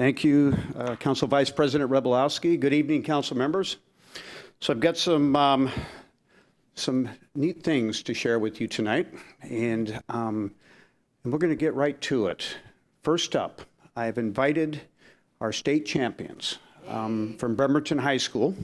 Thank you, Council Vice President Rebelowski. Good evening, council members. So I've got some neat things to share with you tonight, and we're going to get right to it. First up, I've invited our state champions from Bremerton High School,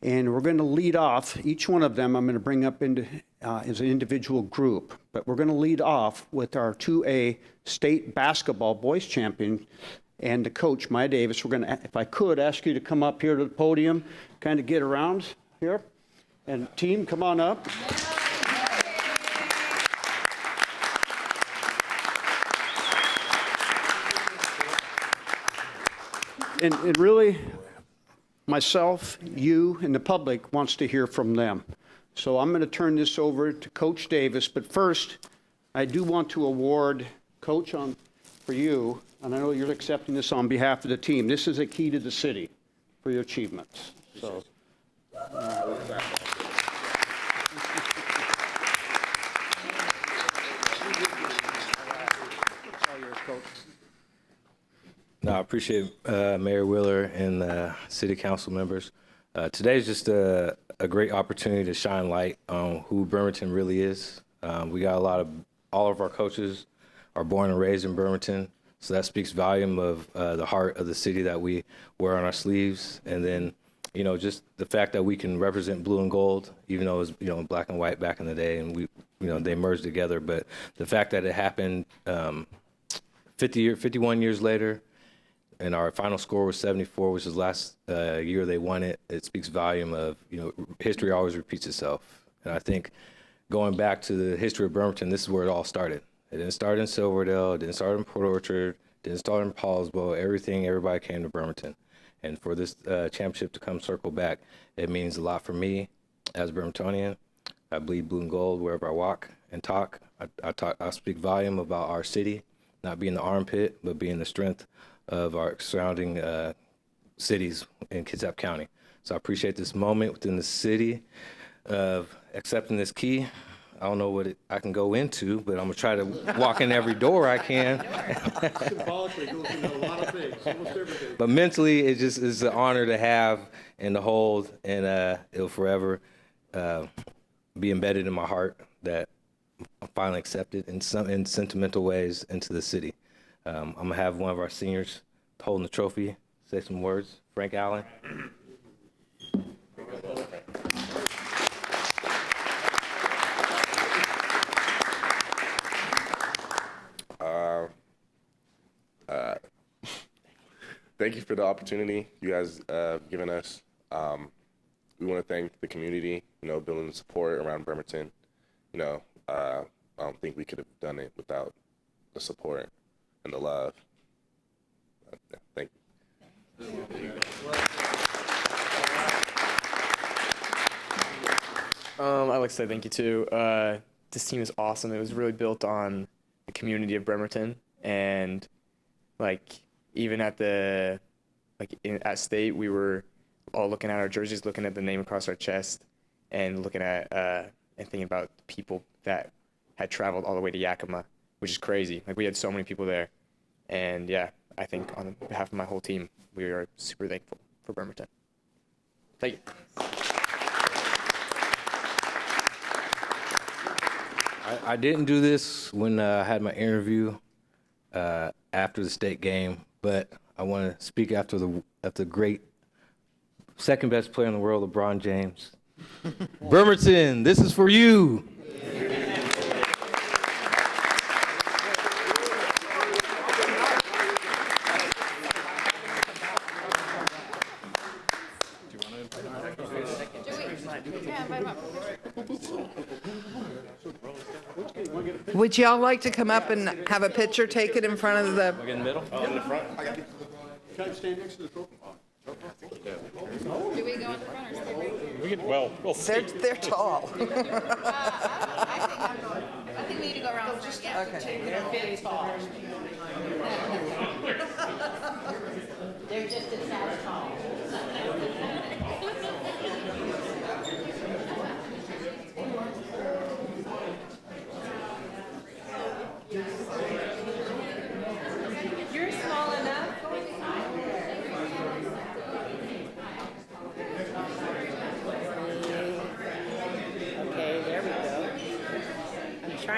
and we're going to lead off. Each one of them I'm going to bring up into as an individual group, but we're going to lead off with our 2A state basketball boys champion and the coach, Maya Davis. We're going to, if I could, ask you to come up here to the podium, kind of get around here. And team, come on up. And really, myself, you, and the public wants to hear from them. So I'm going to turn this over to Coach Davis. But first, I do want to award Coach for you, and I know you're accepting this on behalf of the team. This is a key to the city for your achievements. So. No, I appreciate Mayor Wheeler and city council members. Today is just a great opportunity to shine light on who Bremerton really is. We got all of our coaches are born and raised in Bremerton, so that speaks volume of the heart of the city that we wear on our sleeves. And then, just the fact that we can represent blue and gold, even though it was, black and white back in the day, and they merged together. But the fact that it happened 51 years later, and our final score was 74, which is last year they won it. It speaks volume of, history always repeats itself. And I think going back to the history of Bremerton, this is where it all started. It didn't start in Silverdale, it didn't start in Port Orchard, didn't start in Paulsbo. Everybody came to Bremerton. And for this championship to come circle back, it means a lot for me as a Bremertonian. I bleed blue and gold wherever I walk and talk. I speak volume about our city, not being the armpit, but being the strength of our surrounding cities in Kitsap County. So I appreciate this moment within the city of accepting this key. I don't know what I can go into, but I'm gonna try to walk in every door I can. Symbolically goes into a lot of things, almost everything. But mentally, it just is an honor to have and to hold, and it'll forever be embedded in my heart that I'm finally accepted in sentimental ways into the city. I'm gonna have one of our seniors holding the trophy say some words. Frank Allen. Thank you for the opportunity you guys have given us. We want to thank the community, building the support around Bremerton. I don't think we could have done it without the support and the love. Thank you. I'd like to say thank you too. This team is awesome. It was really built on the community of Bremerton, and even at at state, we were all looking at our jerseys, looking at the name across our chest, and looking at and thinking about people that had traveled all the way to Yakima, which is crazy. We had so many people there. And yeah, I think on behalf of my whole team, we are super thankful for Bremerton. Thank you. I didn't do this when I had my interview after the state game, but I want to speak after the great second best player in the world, LeBron James. Bremerton, this is for you. Would y'all like to come up and have a picture taken in front of the... In the middle? In the front. Can I stand next to the trophy? Do we go in the front or stay right? We'll see. They're tall. I think we need to go around first. Yeah. Okay. They're tall. They're just a tad tall. You're small enough.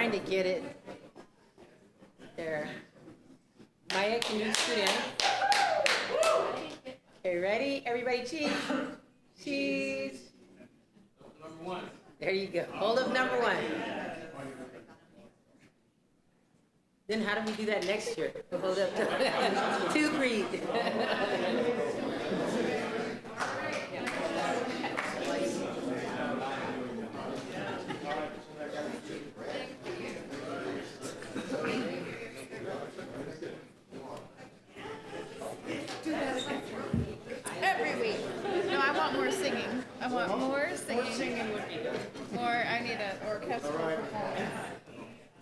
trying to get it. There. Maya, can you scoot in? Okay, ready? Everybody cheese. Cheese. Number one. There you go. Hold up number one. Then how do we do that next year? We'll hold up two Creed. Every week. No, I want more singing. I want more singing. More singing would be good. More, I need an orchestral performance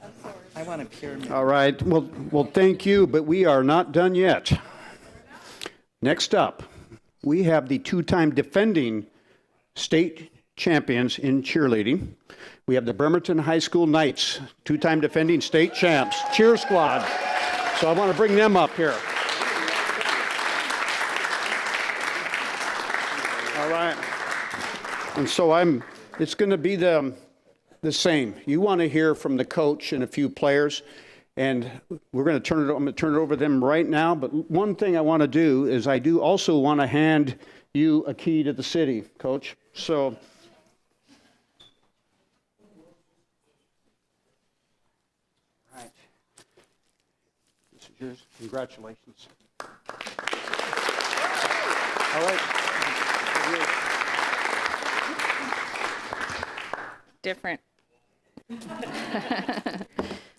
of sorts. I want a pyramid. All right. Well, thank you, but we are not done yet. Next up, we have the two-time defending state champions in cheerleading. We have the Bremerton High School Knights, two-time defending state champs, cheer squad. So I want to bring them up here. All right. And so it's going to be the same. You want to hear from the coach and a few players, and I'm going to turn it over to them right now. But one thing I want to do is I do also want to hand you a key to the city, Coach. So. Right. This is yours. Congratulations. All right. Different.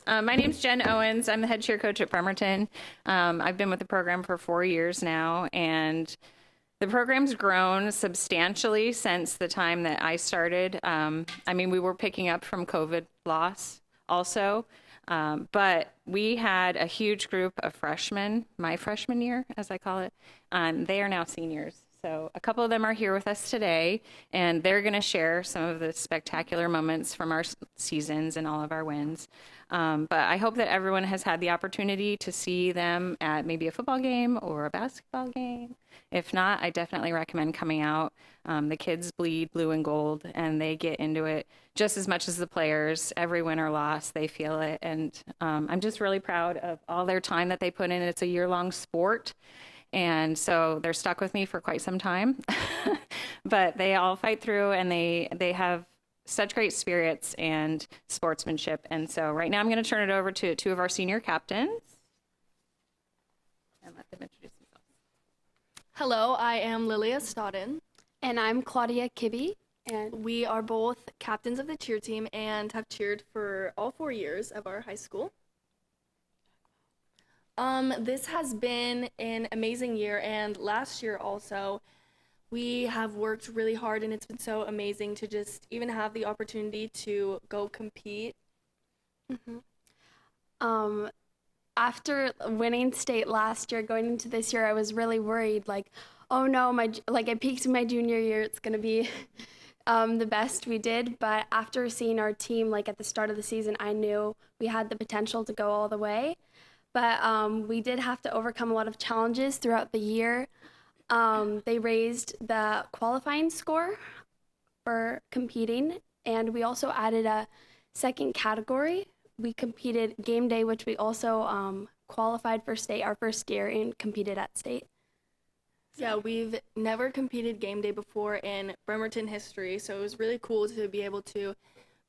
My name's Jen Owens. I'm the head cheer coach at Bremerton. I've been with the program for 4 years now, and the program's grown substantially since the time that I started. We were picking up from COVID loss also, but we had a huge group of freshmen, my freshman year, as I call it. They are now seniors. So a couple of them are here with us today, and they're going to share some of the spectacular moments from our seasons and all of our wins. But I hope that everyone has had the opportunity to see them at maybe a football game or a basketball game. If not, I definitely recommend coming out. The kids bleed blue and gold, and they get into it just as much as the players. Every win or loss, they feel it. And I'm just really proud of all their time that they put in. It's a year-long sport. And so they're stuck with me for quite some time, but they all fight through, and they have such great spirits and sportsmanship. And so right now I'm going to turn it over to two of our senior captains and let them introduce themselves. Hello, I am Lilia Stodden. And I'm Claudia Kibbe. And We are both captains of the cheer team and have cheered for all 4 years of our high school. This has been an amazing year, and last year also, we have worked really hard, and it's been so amazing to just even have the opportunity to go compete. After winning state last year, going into this year, I was really worried, like, oh no, I peaked in my junior year, it's gonna be the best we did. But after seeing our team, like at the start of the season, I knew we had the potential to go all the way. But we did have to overcome a lot of challenges throughout the year. They raised the qualifying score for competing, and we also added a second category. We competed game day, which we also qualified for state our first year and competed at state. Yeah, we've never competed game day before in Bremerton history, so it was really cool to be able to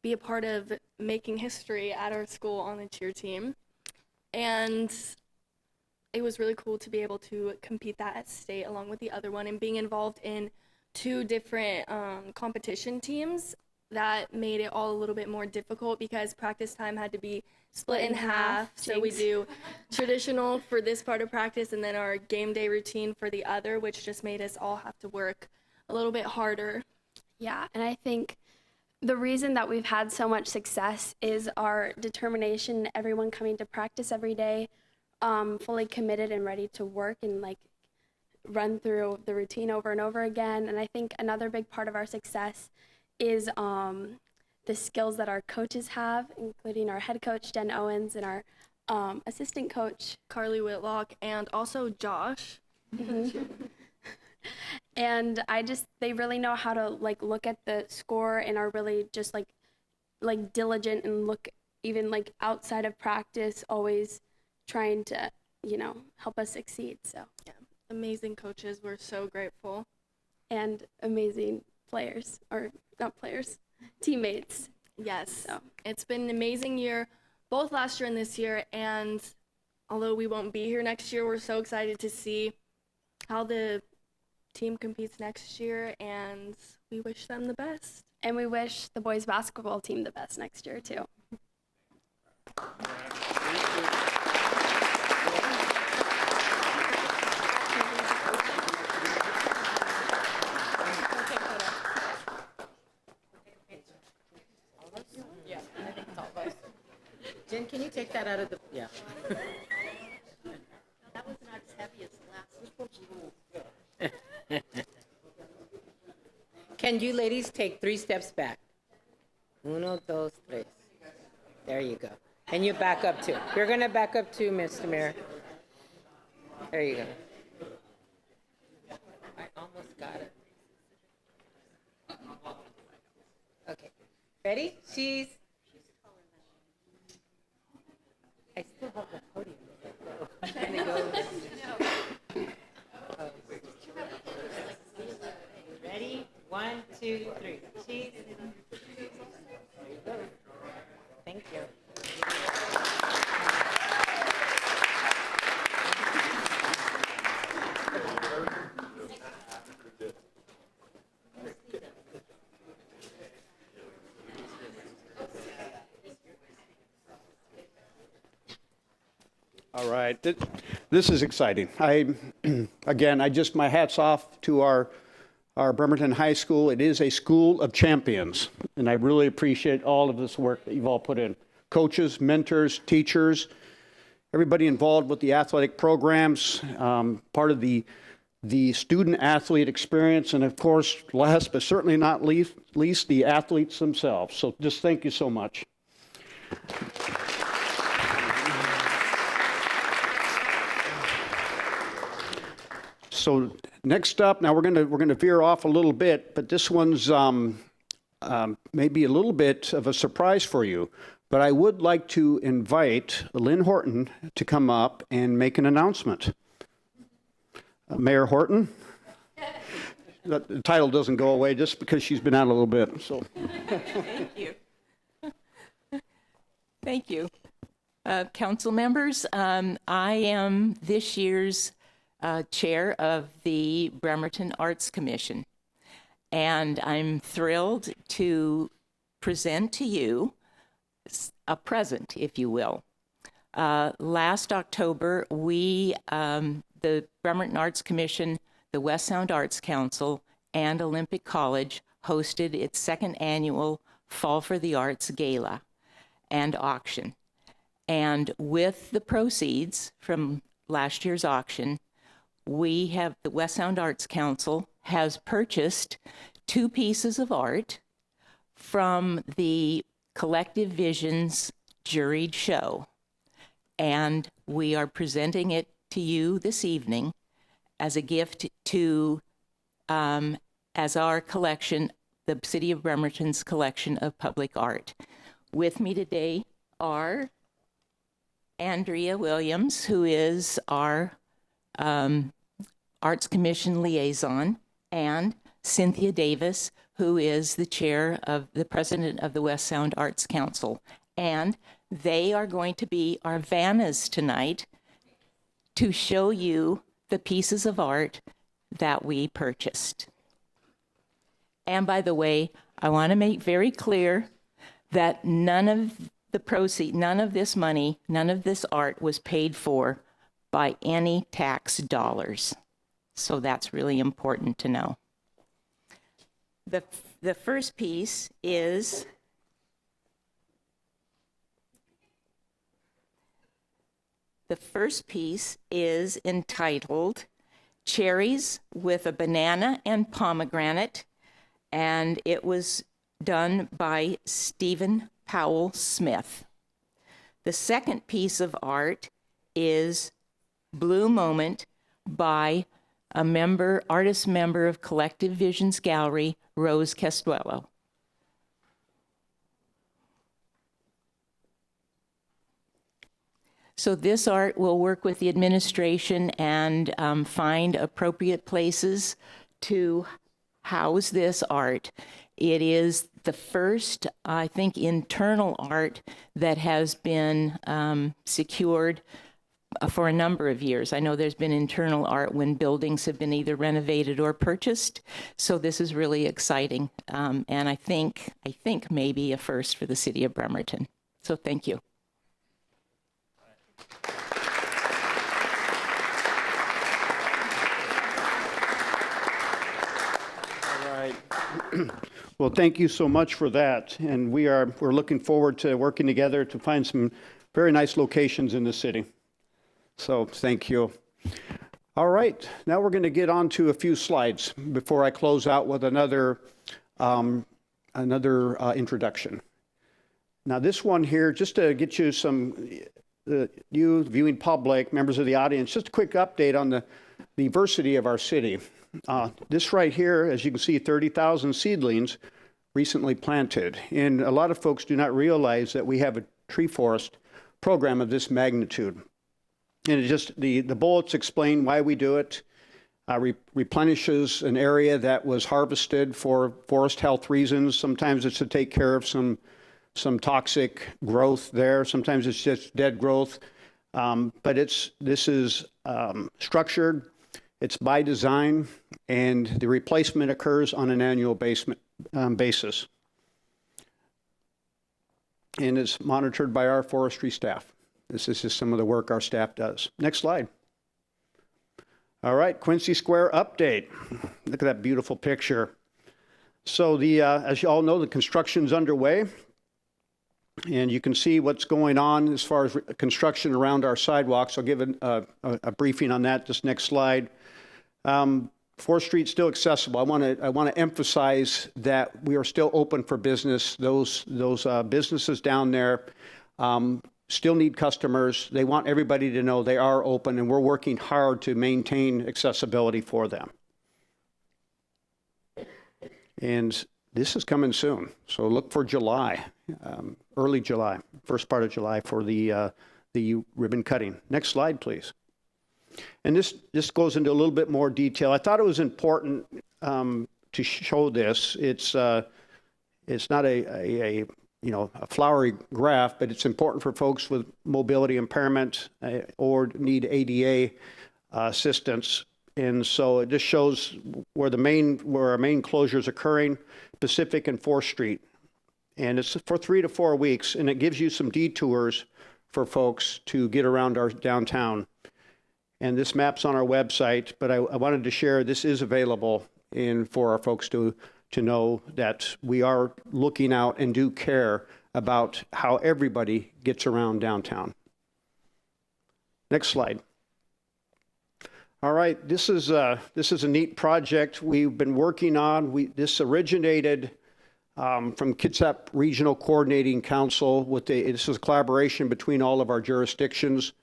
be a part of making history at our school on the cheer team. And it was really cool to be able to compete that at state along with the other one, and being involved in 2 different competition teams. That made it all a little bit more difficult because practice time had to be split in half. So we do traditional for this part of practice and then our game day routine for the other, which just made us all have to work a little bit harder. Yeah, and I think the reason that we've had so much success is our determination, everyone coming to practice every day, fully committed and ready to work and run through the routine over and over again. And I think another big part of our success is the skills that our coaches have, including our head coach, Jen Owens, and our assistant coach, Carly Whitlock, and also Josh. And they really know how to look at the score and are really just like diligent and look even like outside of practice, always trying to, help us succeed. So, Yeah, amazing coaches. We're so grateful. and amazing players, or not players, teammates. Yes, So. it's been an amazing year, both last year and this year. And although we won't be here next year, we're so excited to see how the team competes next year, and we wish them the best. And we wish the boys basketball team the best next year too. Jen, can you take that out of the, yeah. That was not as heavy as the last. Can you ladies take 3 steps back? 1, 2, 3. There you go. And you back up too. You're gonna back up too, Mr. Mayor. There you go. I almost got it. Okay. Ready? She's. I still have the podium. I'm gonna go. Ready? 1, 2, 3. Cheese. There you go. Thank you. All right, this is exciting. Again, my hat's off to our Bremerton High School. It is a school of champions, and I really appreciate all of this work that you've all put in. Coaches, mentors, teachers, everybody involved with the athletic programs, part of the student athlete experience, and of course, last but certainly not least, the athletes themselves. So just thank you so much. So next up, now we're gonna veer off a little bit, but this one's maybe a little bit of a surprise for you. But I would like to invite Lynn Horton to come up and make an announcement. Mayor Horton? The title doesn't go away just because she's been out a little bit. So. Thank you. Thank you. Council members, I am this year's chair of the Bremerton Arts Commission, and I'm thrilled to present to you a present, if you will. Last October, we, the Bremerton Arts Commission, the West Sound Arts Council, and Olympic College hosted its 2nd annual Fall for the Arts Gala and auction. And with the proceeds from last year's auction, the West Sound Arts Council has purchased 2 pieces of art from the Collective Visions juried show. And we are presenting it to you this evening as a gift to, as our collection, the City of Bremerton's collection of public art. With me today are Andrea Williams, who is our Arts Commission liaison, and Cynthia Davis, who is the president of the West Sound Arts Council. And they are going to be our Vannas tonight to show you the pieces of art that we purchased. And by the way, I want to make very clear that none of the proceeds, none of this money, none of this art was paid for by any tax dollars. So that's really important to know. The first piece is entitled Cherries with a Banana and Pomegranate, and it was done by Stephen Powell Smith. The second piece of art is Blue Moment by artist member of Collective Visions Gallery, Rose Castuello. So this art will work with the administration and find appropriate places to house this art. It is the first, I think, internal art that has been secured for a number of years. I know there's been internal art when buildings have been either renovated or purchased. So this is really exciting. And I think maybe a first for the city of Bremerton. So thank you. All right. Well, thank you so much for that. And we're looking forward to working together to find some very nice locations in the city. So thank you. All right, now we're going to get on to a few slides before I close out with another introduction. Now this one here, just to get you some, you viewing public, members of the audience, just a quick update on the diversity of our city. This right here, as you can see, 30,000 seedlings recently planted. And a lot of folks do not realize that we have a tree forest program of this magnitude. And it just, the bullets explain why we do it. Replenishes an area that was harvested for forest health reasons. Sometimes it's to take care of some toxic growth there. Sometimes it's just dead growth. But this is structured, it's by design, and the replacement occurs on an annual basis. And it's monitored by our forestry staff. This is just some of the work our staff does. Next slide. All right, Quincy Square update. Look at that beautiful picture. So as you all know, the construction's underway. And you can see what's going on as far as construction around our sidewalks. I'll give a briefing on that, this next slide. 4th Street's still accessible. I want to emphasize that we are still open for business. Those businesses down there still need customers. They want everybody to know they are open, and we're working hard to maintain accessibility for them. And this is coming soon, so look for July, early July, first part of July for the ribbon cutting. Next slide, please. And this goes into a little bit more detail. I thought it was important to show this. It's not a flowery graph, but it's important for folks with mobility impairment or need ADA assistance. And so it just shows where our main closure is occurring, Pacific and 4th Street. And it's for 3 to 4 weeks, and it gives you some detours for folks to get around our downtown. And this map's on our website, but I wanted to share this is available for our folks to know that we are looking out and do care about how everybody gets around downtown. Next slide. All right, this is a neat project we've been working on. This originated from Kitsap Regional Coordinating Council. This is a collaboration between all of our jurisdictions.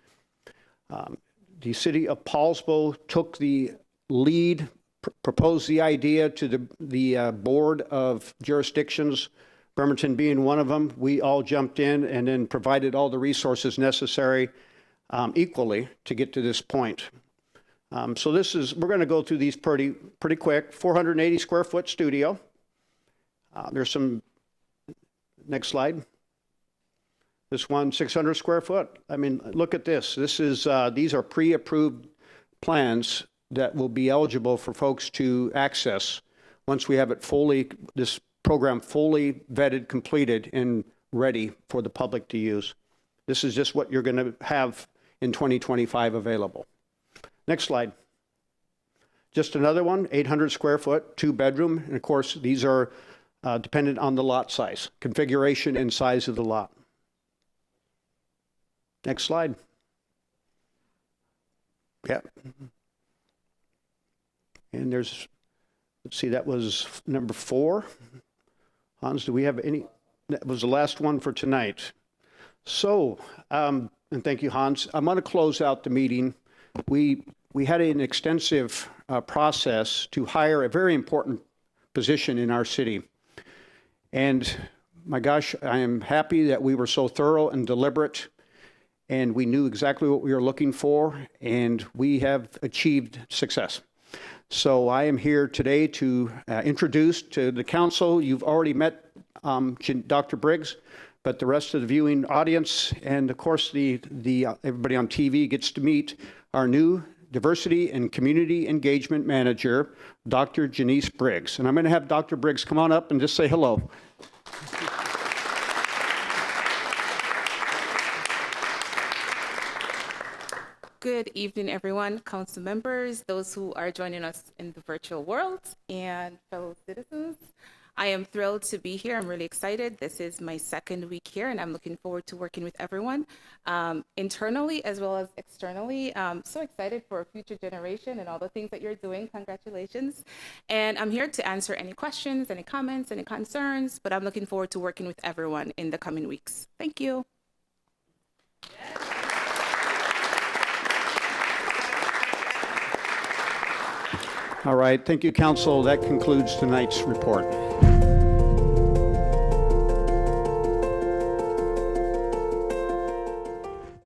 The city of Paulsbo took the lead, proposed the idea to the board of jurisdictions, Bremerton being one of them. We all jumped in and then provided all the resources necessary equally to get to this point. So we're going to go through these pretty quick. 480 square foot studio. There's some, next slide. This one, 600 square foot. I mean, look at this. These are pre-approved plans that will be eligible for folks to access once we have this program fully vetted, completed, and ready for the public to use. This is just what you're going to have in 2025 available. Next slide. Just another one, 800 square foot, 2-bedroom. And of course, these are dependent on the lot size, configuration and size of the lot. Next slide. Yeah. And let's see, that was number 4. Hans, do we have any? That was the last one for tonight. So, and thank you, Hans. I'm going to close out the meeting. We had an extensive process to hire a very important position in our city. And my gosh, I am happy that we were so thorough and deliberate. and we knew exactly what we were looking for, and we have achieved success. So I am here today to introduce to the council. You've already met Dr. Briggs, but the rest of the viewing audience, and of course everybody on TV gets to meet our new Diversity and Community Engagement Manager, Dr. Janice Briggs. And I'm going to have Dr. Briggs come on up and just say hello. Good evening, everyone, council members, those who are joining us in the virtual world, and fellow citizens. I am thrilled to be here. I'm really excited. This is my second week here, and I'm looking forward to working with everyone, internally as well as externally. So excited for a future generation and all the things that you're doing. Congratulations. And I'm here to answer any questions, any comments, any concerns, but I'm looking forward to working with everyone in the coming weeks. Thank you. All right, thank you, council. That concludes tonight's report.